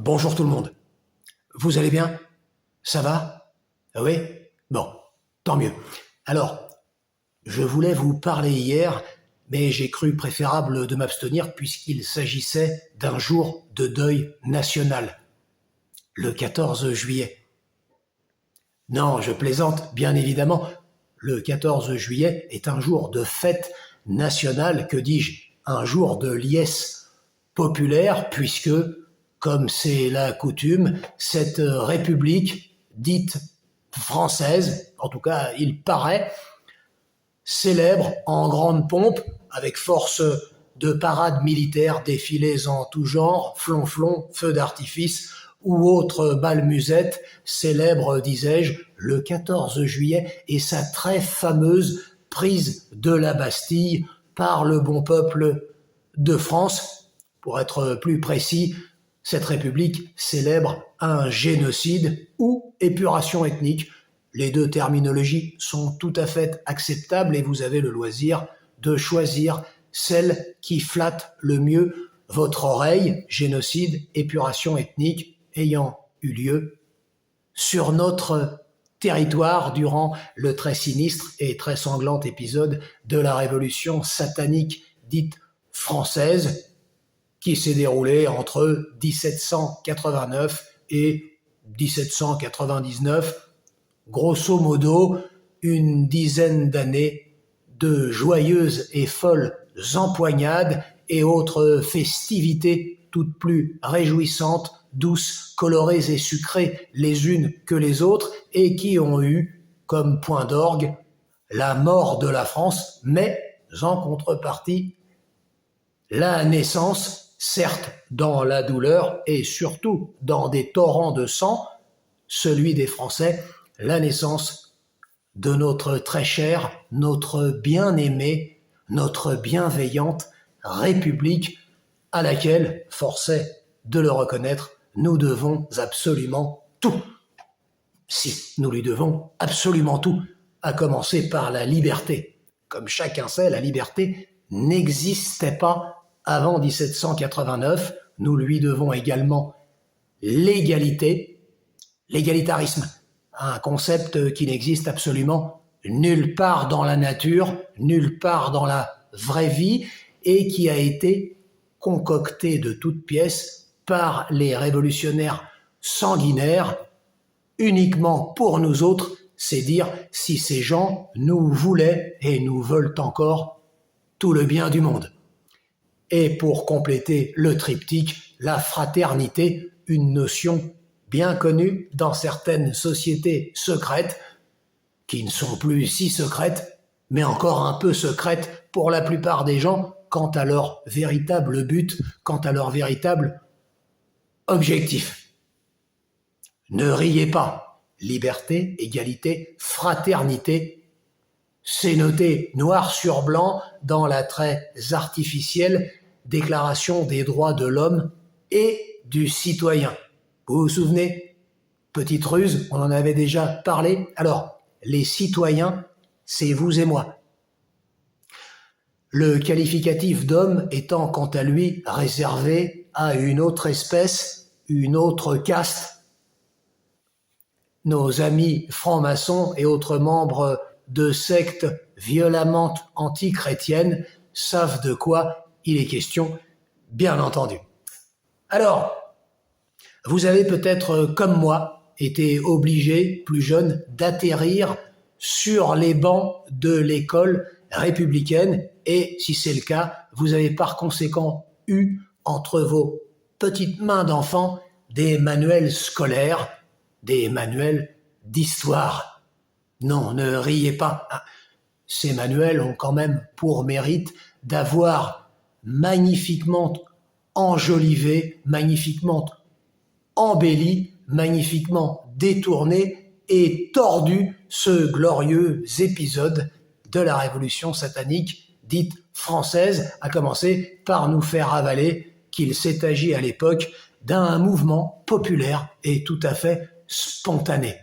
Bonjour tout le monde. Vous allez bien? Ça va? Ah oui? Bon, tant mieux. Alors, je voulais vous parler hier, mais j'ai cru préférable de m'abstenir puisqu'il s'agissait d'un jour de deuil national, le 14 juillet. Non, je plaisante, bien évidemment. Le 14 juillet est un jour de fête nationale, que dis-je, un jour de liesse populaire, puisque, comme c'est la coutume, cette République dite française, en tout cas il paraît, célèbre en grande pompe, avec force de parades militaires, défilés en tout genre, flonflon, feux d'artifice ou autres balmusettes, célèbre, disais-je, le 14 juillet et sa très fameuse prise de la Bastille par le bon peuple de France. Pour être plus précis, cette République célèbre un génocide ou épuration ethnique. Les deux terminologies sont tout à fait acceptables et vous avez le loisir de choisir celle qui flatte le mieux votre oreille, génocide, épuration ethnique ayant eu lieu sur notre territoire durant le très sinistre et très sanglant épisode de la révolution satanique dite française qui s'est déroulée entre 1789 et 1799, grosso modo une dizaine d'années de joyeuses et folles empoignades et autres festivités toutes plus réjouissantes, douces, colorées et sucrées les unes que les autres et qui ont eu comme point d'orgue la mort de la France, mais en contrepartie la naissance, certes dans la douleur et surtout dans des torrents de sang, celui des Français, la naissance de notre très chère, notre bien-aimée, notre bienveillante République à laquelle, force est de le reconnaître, nous devons absolument tout. Si, nous lui devons absolument tout, à commencer par la liberté. Comme chacun sait, la liberté n'existait pas avant 1789. Nous lui devons également l'égalité, l'égalitarisme, un concept qui n'existe absolument nulle part dans la nature, nulle part dans la vraie vie, et qui a été concocté de toutes pièces par les révolutionnaires sanguinaires, uniquement pour nous autres, c'est dire si ces gens nous voulaient et nous veulent encore tout le bien du monde. Et pour compléter le triptyque, la fraternité, une notion bien connue dans certaines sociétés secrètes, qui ne sont plus si secrètes, mais encore un peu secrètes pour la plupart des gens quant à leur véritable but, quant à leur véritable objectif. Ne riez pas. Liberté, égalité, fraternité, c'est noté noir sur blanc dans la très artificielle Déclaration des droits de l'homme et du citoyen. Vous vous souvenez? Petite ruse, on en avait déjà parlé. Alors, les citoyens, c'est vous et moi. Le qualificatif d'homme étant quant à lui réservé à une autre espèce, une autre caste. Nos amis francs-maçons et autres membres de sectes violemment anti-chrétiennes savent de quoi il est question, bien entendu. Alors, vous avez peut-être, comme moi, été obligé, plus jeune, d'atterrir sur les bancs de l'école républicaine et, si c'est le cas, vous avez par conséquent eu entre vos petites mains d'enfant des manuels scolaires, des manuels d'histoire. Non, ne riez pas. Ces manuels ont quand même pour mérite d'avoir magnifiquement enjolivé, magnifiquement embelli, magnifiquement détourné et tordu ce glorieux épisode de la révolution satanique dite française, à commencer par nous faire avaler qu'il s'est agi à l'époque d'un mouvement populaire et tout à fait spontané.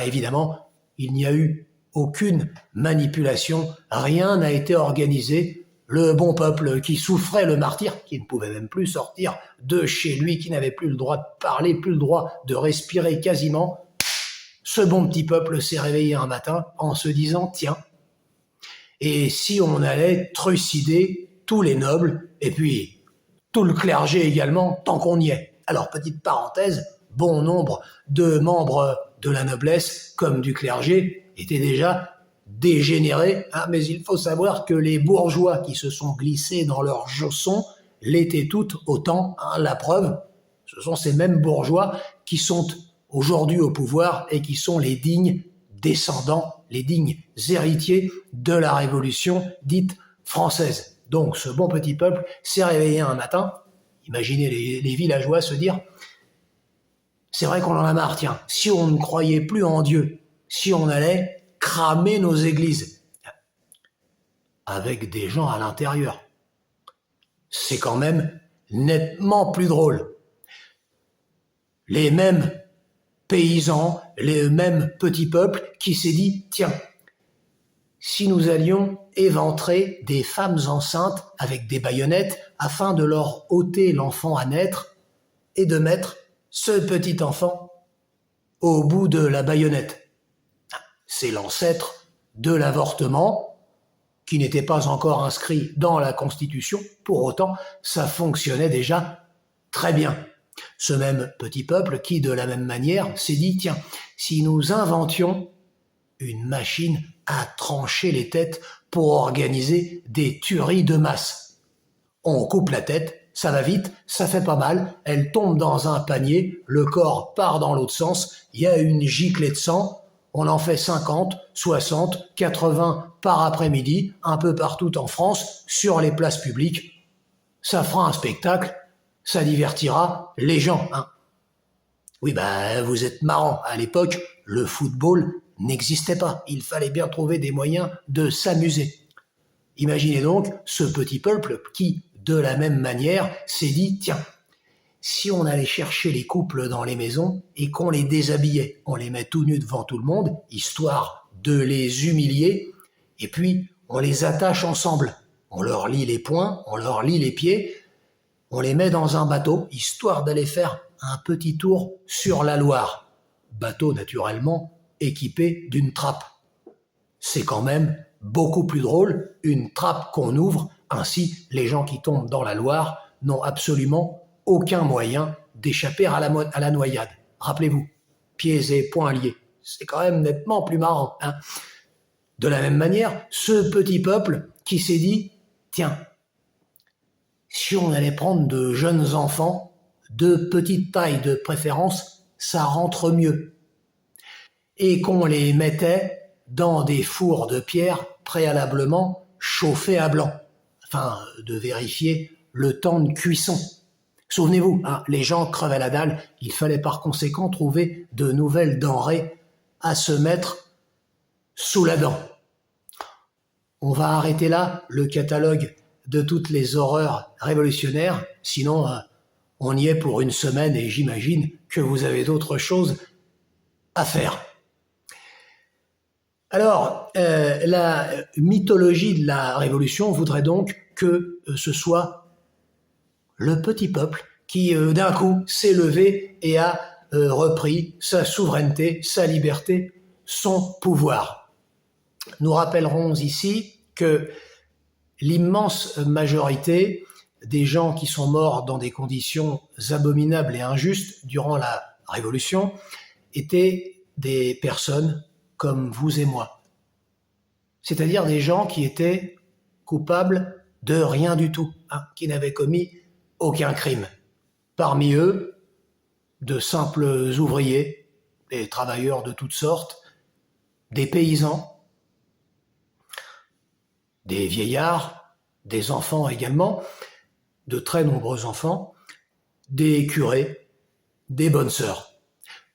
Évidemment, il n'y a eu aucune manipulation, rien n'a été organisé, le bon peuple qui souffrait le martyre, qui ne pouvait même plus sortir de chez lui, qui n'avait plus le droit de parler, plus le droit de respirer quasiment, ce bon petit peuple s'est réveillé un matin en se disant « Tiens, et si on allait trucider tous les nobles, et puis tout le clergé également, tant qu'on y est ?» Alors, petite parenthèse, bon nombre de membres de la noblesse, comme du clergé, étaient déjà dégénérés, hein, mais il faut savoir que les bourgeois qui se sont glissés dans leurs chaussons l'étaient toutes autant, hein, la preuve, ce sont ces mêmes bourgeois qui sont aujourd'hui au pouvoir et qui sont les dignes descendants, les dignes héritiers de la Révolution dite française. Donc ce bon petit peuple s'est réveillé un matin, imaginez les villageois se dire « C'est vrai qu'on en a marre, tiens, si on ne croyait plus en Dieu, si on allait cramer nos églises avec des gens à l'intérieur, c'est quand même nettement plus drôle. » Les mêmes paysans, les mêmes petits peuples qui s'est dit, tiens, si nous allions éventrer des femmes enceintes avec des baïonnettes afin de leur ôter l'enfant à naître et de mettre ce petit enfant au bout de la baïonnette. C'est l'ancêtre de l'avortement qui n'était pas encore inscrit dans la Constitution. Pour autant, ça fonctionnait déjà très bien. Ce même petit peuple qui, de la même manière, s'est dit, tiens, si nous inventions une machine à trancher les têtes pour organiser des tueries de masse. On coupe la tête, ça va vite, ça fait pas mal, elle tombe dans un panier, le corps part dans l'autre sens, il y a une giclée de sang, on en fait 50, 60, 80 par après-midi, un peu partout en France, sur les places publiques. Ça fera un spectacle, ça divertira les gens, hein. Oui, vous êtes marrant. À l'époque, le football n'existait pas. Il fallait bien trouver des moyens de s'amuser. Imaginez donc ce petit peuple qui, de la même manière, s'est dit, tiens, si on allait chercher les couples dans les maisons et qu'on les déshabillait, on les met tout nus devant tout le monde, histoire de les humilier, et puis on les attache ensemble. On leur lie les poings, on leur lie les pieds, on les met dans un bateau, histoire d'aller faire un petit tour sur la Loire. Bateau naturellement équipé d'une trappe. C'est quand même beaucoup plus drôle, une trappe qu'on ouvre, ainsi les gens qui tombent dans la Loire n'ont absolument aucun moyen d'échapper à la noyade. Rappelez-vous, pieds et poings liés. C'est quand même nettement plus marrant, hein. De la même manière, ce petit peuple qui s'est dit, tiens, si on allait prendre de jeunes enfants, de petite taille de préférence, ça rentre mieux. Et qu'on les mettait dans des fours de pierre préalablement chauffés à blanc, afin de vérifier le temps de cuisson. Souvenez-vous, hein, les gens crevaient la dalle, il fallait par conséquent trouver de nouvelles denrées à se mettre sous la dent. On va arrêter là le catalogue de toutes les horreurs révolutionnaires, sinon on y est pour une semaine et j'imagine que vous avez d'autres choses à faire. Alors, la mythologie de la Révolution voudrait donc que ce soit le petit peuple qui, d'un coup, s'est levé et a repris sa souveraineté, sa liberté, son pouvoir. Nous rappellerons ici que l'immense majorité des gens qui sont morts dans des conditions abominables et injustes durant la Révolution étaient des personnes comme vous et moi. C'est-à-dire des gens qui étaient coupables de rien du tout, hein, qui n'avaient commis aucun crime. Parmi eux, de simples ouvriers, des travailleurs de toutes sortes, des paysans, des vieillards, des enfants également, de très nombreux enfants, des curés, des bonnes sœurs.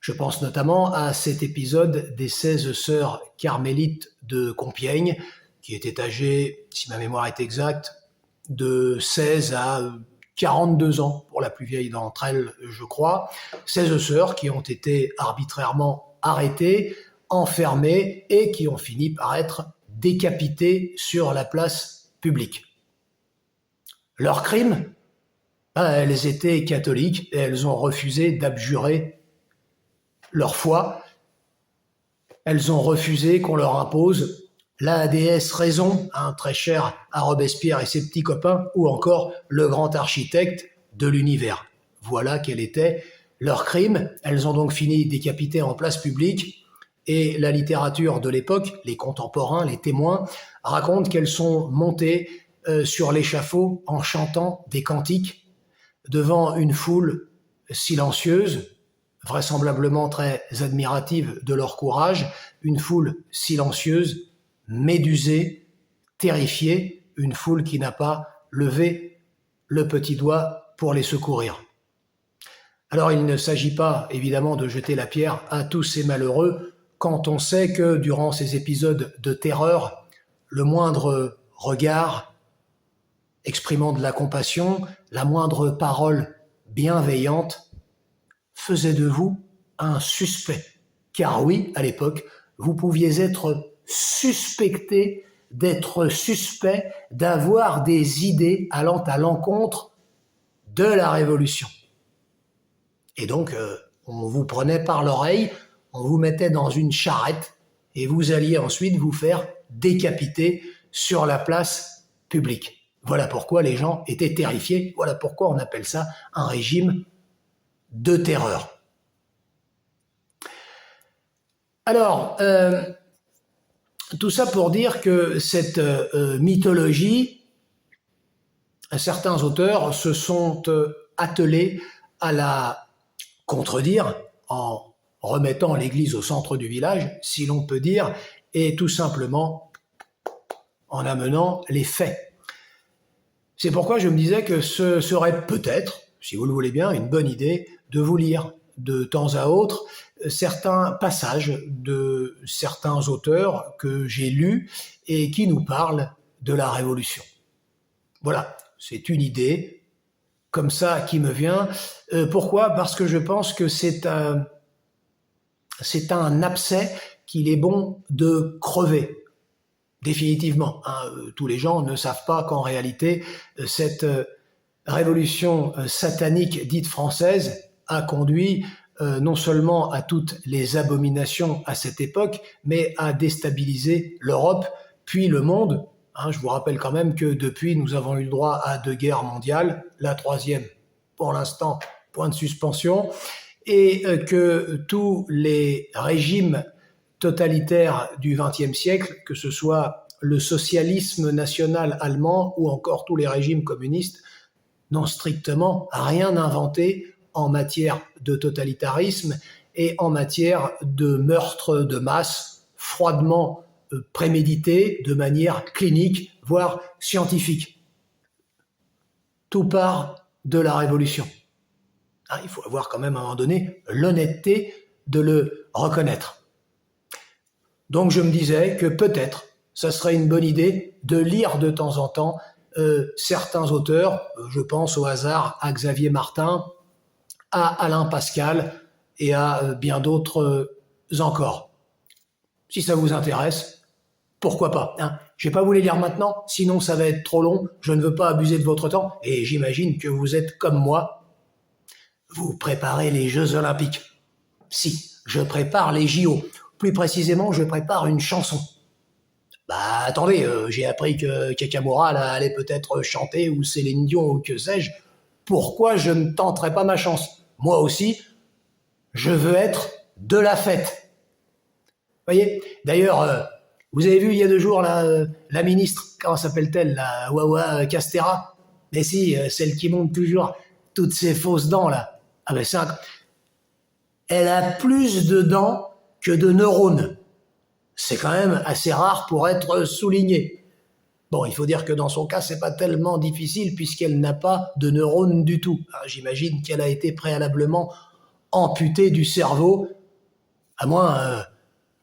Je pense notamment à cet épisode des 16 sœurs carmélites de Compiègne, qui étaient âgées, si ma mémoire est exacte, de 16 à 42 ans, pour la plus vieille d'entre elles, je crois. 16 sœurs qui ont été arbitrairement arrêtées, enfermées et qui ont fini par être décapitées sur la place publique. Leur crime, elles étaient catholiques et elles ont refusé d'abjurer leur foi. Elles ont refusé qu'on leur impose la déesse raison, très chère à Robespierre et ses petits copains, ou encore le grand architecte de l'univers. Voilà quel était leur crime. Elles ont donc fini décapitées en place publique, et la littérature de l'époque, les contemporains, les témoins, racontent qu'elles sont montées sur l'échafaud en chantant des cantiques devant une foule silencieuse, vraisemblablement très admirative de leur courage, une foule silencieuse, médusée, terrifiée, une foule qui n'a pas levé le petit doigt pour les secourir. Alors il ne s'agit pas évidemment de jeter la pierre à tous ces malheureux quand on sait que durant ces épisodes de terreur, le moindre regard exprimant de la compassion, la moindre parole bienveillante faisait de vous un suspect. Car oui, à l'époque, vous pouviez être suspecté d'être suspect, d'avoir des idées allant à l'encontre de la Révolution. Et donc, on vous prenait par l'oreille, on vous mettait dans une charrette et vous alliez ensuite vous faire décapiter sur la place publique. Voilà pourquoi les gens étaient terrifiés, voilà pourquoi on appelle ça un régime de terreur. Alors, tout ça pour dire que cette mythologie, certains auteurs se sont attelés à la contredire en remettant l'église au centre du village, si l'on peut dire, et tout simplement en amenant les faits. C'est pourquoi je me disais que ce serait peut-être, si vous le voulez bien, une bonne idée de vous lire de temps à autre certains passages de certains auteurs que j'ai lus et qui nous parlent de la Révolution. Voilà, c'est une idée comme ça qui me vient. Pourquoi ? Parce que je pense que c'est un abcès qu'il est bon de crever. Définitivement. Tous les gens ne savent pas qu'en réalité, cette révolution satanique dite française a conduit non seulement à toutes les abominations à cette époque, mais à déstabiliser l'Europe, puis le monde. Je vous rappelle quand même que depuis, nous avons eu le droit à 2 guerres mondiales, la 3e, pour l'instant, point de suspension, et que tous les régimes totalitaires du XXe siècle, que ce soit le socialisme national allemand ou encore tous les régimes communistes, n'ont strictement rien inventé en matière de totalitarisme et en matière de meurtre de masse froidement prémédité, de manière clinique, voire scientifique. Tout part de la Révolution. Il faut avoir quand même à un moment donné l'honnêteté de le reconnaître. Donc je me disais que peut-être ça serait une bonne idée de lire de temps en temps certains auteurs, je pense au hasard à Xavier Martin, à Alain Pascal et à bien d'autres encore. Si ça vous intéresse, pourquoi pas. Je ne vais pas vous les lire maintenant, sinon ça va être trop long, je ne veux pas abuser de votre temps, et j'imagine que vous êtes comme moi, vous préparez les Jeux Olympiques. Si, je prépare les JO. Plus précisément, je prépare une chanson. Attendez, j'ai appris que Kakamura allait peut-être chanter, ou Céline Dion, ou que sais-je. Pourquoi je ne tenterai pas ma chance ? Moi aussi, je veux être de la fête. Voyez ? D'ailleurs, vous avez vu il y a 2 jours la ministre, comment s'appelle-t-elle, la Wawa Castera ? Mais si, celle qui monte toujours toutes ces fausses dents là. Elle a plus de dents que de neurones. C'est quand même assez rare pour être souligné. Bon, il faut dire que dans son cas, c'est pas tellement difficile puisqu'elle n'a pas de neurones du tout. J'imagine qu'elle a été préalablement amputée du cerveau, à moins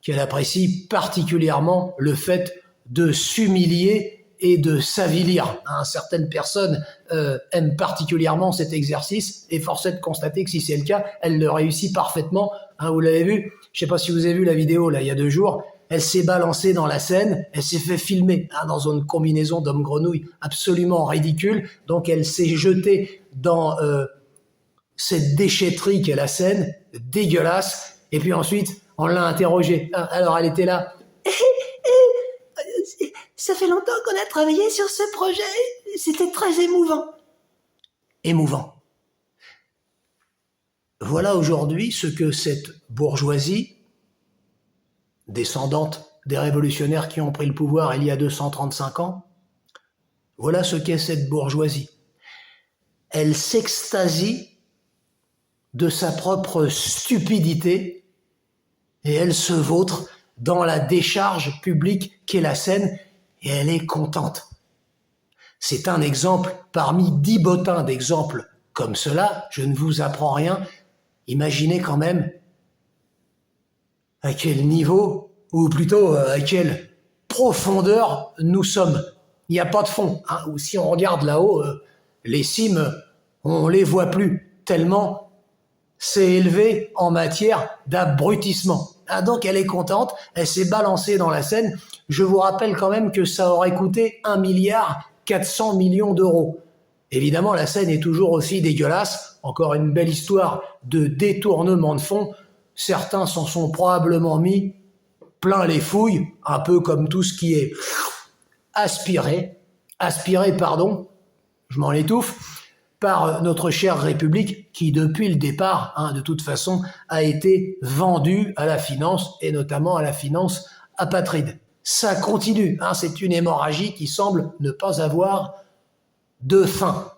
qu'elle apprécie particulièrement le fait de s'humilier et de s'avilir. Certaines personnes aiment particulièrement cet exercice et force est de constater que si c'est le cas, elle le réussit parfaitement. Vous l'avez vu ? Je ne sais pas si vous avez vu la vidéo là il y a 2 jours. elle s'est balancée dans la Seine, elle s'est fait filmer dans une combinaison d'homme-grenouille absolument ridicule, donc elle s'est jetée dans cette déchetterie qu'est la Seine, dégueulasse, et puis ensuite on l'a interrogée. Alors elle était là. Ça fait longtemps qu'on a travaillé sur ce projet, c'était très émouvant. Émouvant. Voilà aujourd'hui ce que cette bourgeoisie, descendante des révolutionnaires qui ont pris le pouvoir il y a 235 ans, voilà ce qu'est cette bourgeoisie. Elle s'extasie de sa propre stupidité et elle se vautre dans la décharge publique qu'est la Seine et elle est contente. C'est un exemple parmi 10 bottins d'exemples comme cela, je ne vous apprends rien. Imaginez quand même à quel niveau, ou plutôt à quelle profondeur nous sommes. Il n'y a pas de fond. Ou si on regarde là-haut, les cimes, on les voit plus, tellement c'est élevé en matière d'abrutissement. Donc elle est contente, elle s'est balancée dans la Seine. Je vous rappelle quand même que ça aurait coûté 1,4 milliard d'euros. Évidemment, la Seine est toujours aussi dégueulasse. Encore une belle histoire de détournement de fonds. Certains s'en sont probablement mis plein les fouilles, un peu comme tout ce qui est aspiré, je m'en étouffe, par notre chère République qui, depuis le départ, de toute façon, a été vendue à la finance, et notamment à la finance apatride. Ça continue, c'est une hémorragie qui semble ne pas avoir de fin.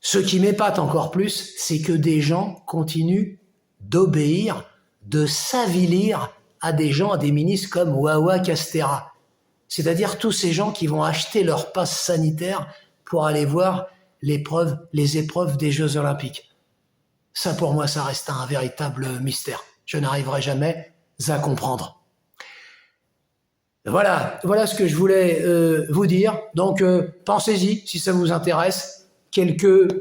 Ce qui m'épate encore plus, c'est que des gens continuent d'obéir, de s'avilir à des gens, à des ministres comme Wawa Castera. C'est-à-dire tous ces gens qui vont acheter leur passe sanitaire pour aller voir les épreuves des Jeux Olympiques. Ça, pour moi, ça reste un véritable mystère. Je n'arriverai jamais à comprendre. Voilà ce que je voulais vous dire. Donc, pensez-y, si ça vous intéresse. Quelques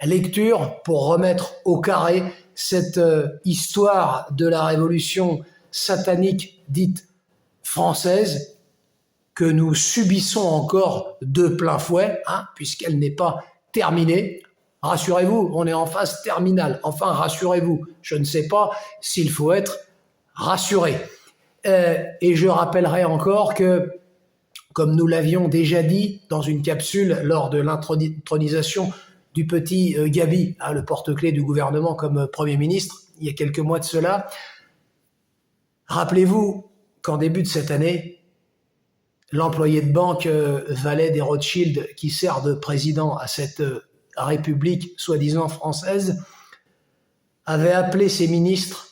lectures pour remettre au carré cette histoire de la révolution satanique dite française que nous subissons encore de plein fouet, puisqu'elle n'est pas terminée. Rassurez-vous, on est en phase terminale. Enfin, rassurez-vous, je ne sais pas s'il faut être rassuré. Et je rappellerai encore que, comme nous l'avions déjà dit dans une capsule lors de l'intronisation du petit Gabi, le porte-clés du gouvernement comme Premier ministre, il y a quelques mois de cela, rappelez-vous qu'en début de cette année, l'employé de banque valet des Rothschild qui sert de président à cette république soi-disant française avait appelé ses ministres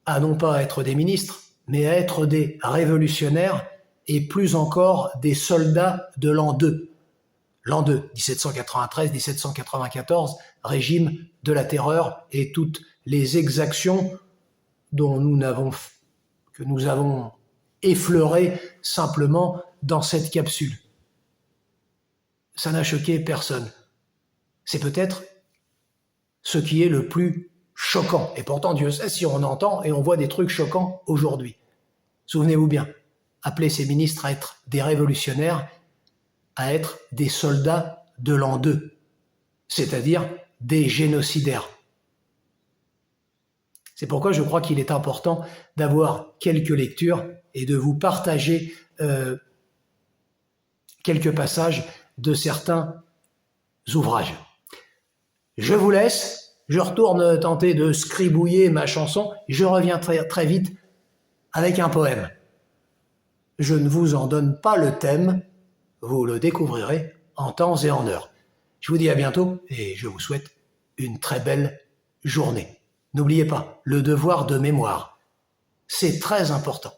à non pas être des ministres, mais à être des révolutionnaires et plus encore des soldats de l'an 2. L'an 2, 1793-1794, régime de la terreur et toutes les exactions que nous avons effleurées simplement dans cette capsule. Ça n'a choqué personne. C'est peut-être ce qui est le plus choquant. Et pourtant, Dieu sait si on entend et on voit des trucs choquants aujourd'hui. Souvenez-vous bien, appeler ces ministres à être des révolutionnaires, à être des soldats de l'an 2, c'est-à-dire des génocidaires. C'est pourquoi je crois qu'il est important d'avoir quelques lectures et de vous partager quelques passages de certains ouvrages. Je vous laisse, je retourne tenter de scribouiller ma chanson, je reviens très, très vite avec un poème. Je ne vous en donne pas le thème, vous le découvrirez en temps et en heure. Je vous dis à bientôt et je vous souhaite une très belle journée. N'oubliez pas, le devoir de mémoire, c'est très important.